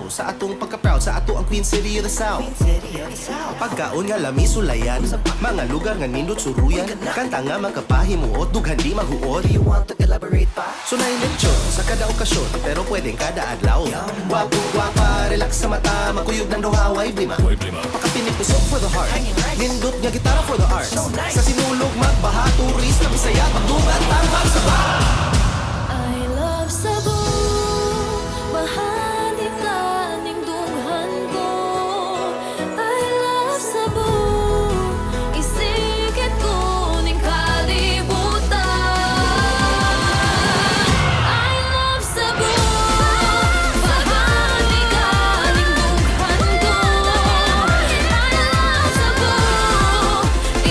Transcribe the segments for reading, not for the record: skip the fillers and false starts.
kalabaw sa atong pagka-proud sa ato ang Queen City of the South. Pagkaon nga lami sulayan, mga lugar nga nindot suruyan, kanta nga makapahimuot, dughan di maghuot. Do you want to elaborate pa? Sunay lechon sa kada okasyon, pero pwedeng kada adlaw. Wapo, wapa, relax sa mata, makuyog ng duhaway, blima. Pakapinig pusok for the heart, nindot nga gitara for the art. Sa sinulog, magbaha, turis na Bisaya, magdugan, tambang sa ba. I love Cebu, mahali ka ning dunghan ko. I love Cebu, isikit ko ning kalibutan. I love Cebu, mahali ka ning dunghan ko. I love Cebu,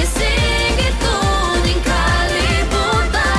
isikit ko ning kalibutan.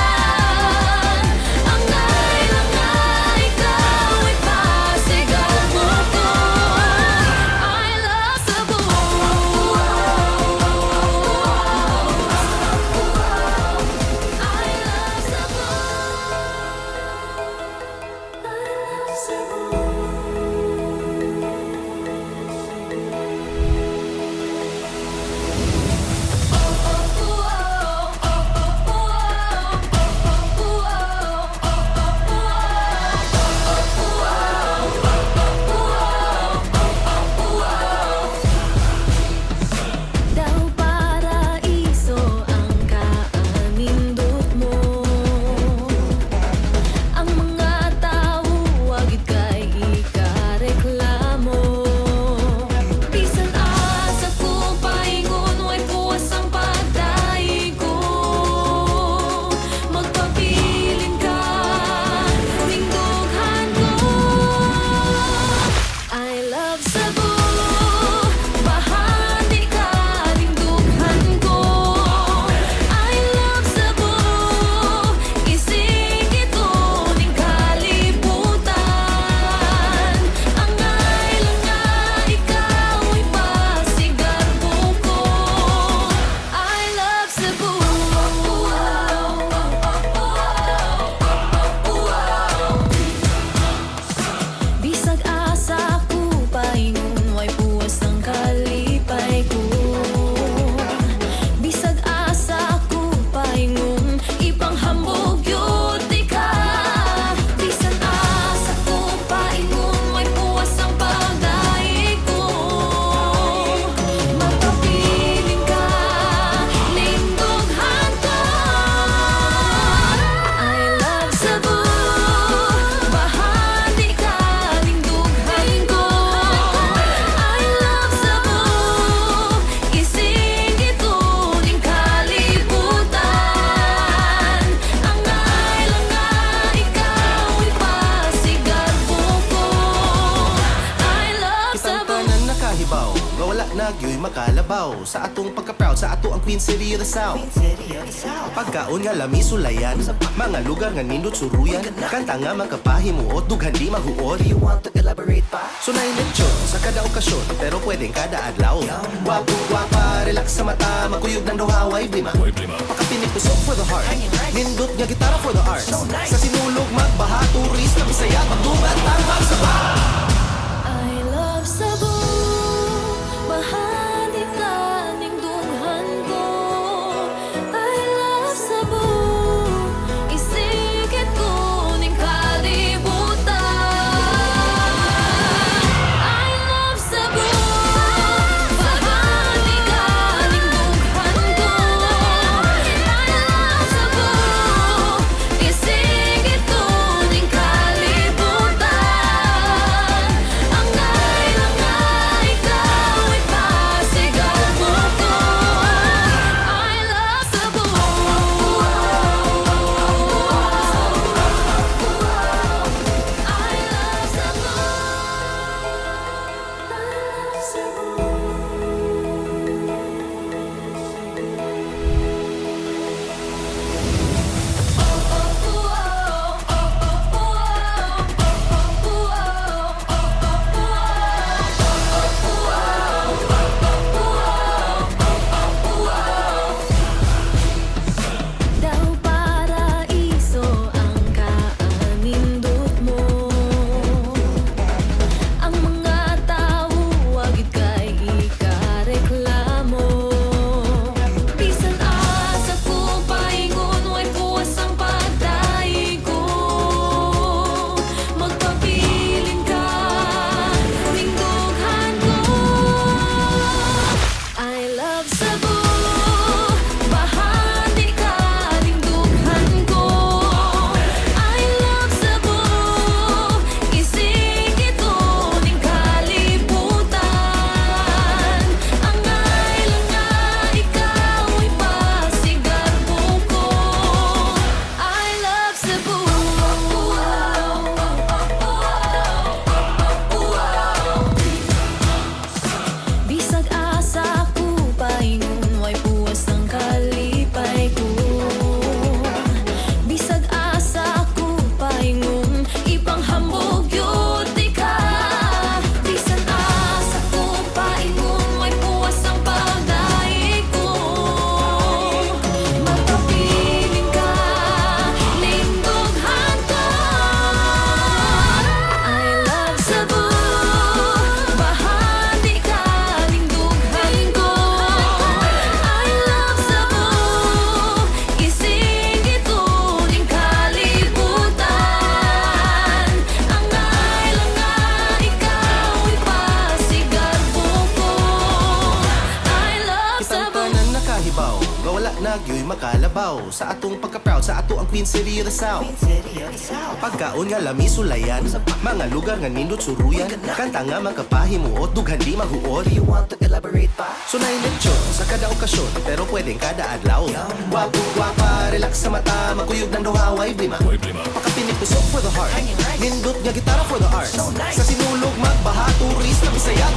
Nagyo'y makalabaw sa atong pagka-proud sa ato ang Queen City of the South. Pagkaon nga lami sulayan, mga lugar nga nindot suruyan, kanta nga makapahimuot, dughan di maghuot. Do you want to elaborate pa? Sunay lechon sa kada okasyon, pero pwedeng kada adlaw. Wapo, wapa, relax sa mata, makuyog ng duhaway, blima. Pakapinig pusok for the heart, nindot nga gitara for the art. Sa sinulog, magbaha, turis na Bisaya, magdugan, tambang sa ba. I love Cebu, mahali ka ning dunghan ko. I love Cebu, isikit ko ning kalibutan. I love Cebu, mahali ka ning dunghan ko. I love Cebu, isikit ko ning kalibutan. Ang nagyoy makalabaw Sa atong pagka-proud, sa ato ang Queen City of the South City of the South. Pagkaon nga lami sulayan Mga lugar nga nindot suruyan Kanta nga magkapahimuot, dughan di maghuot Do you want to elaborate pa? Sunay lechon sa kada okasyon Pero pwedeng kada adlaw Wapo, gwapa, relax sa mata Magkuyog ng duhaway, blima Pakapinig tusok for the heart Nindot nga gitara for the art Sa sinulog, magbaha, turista, bisaya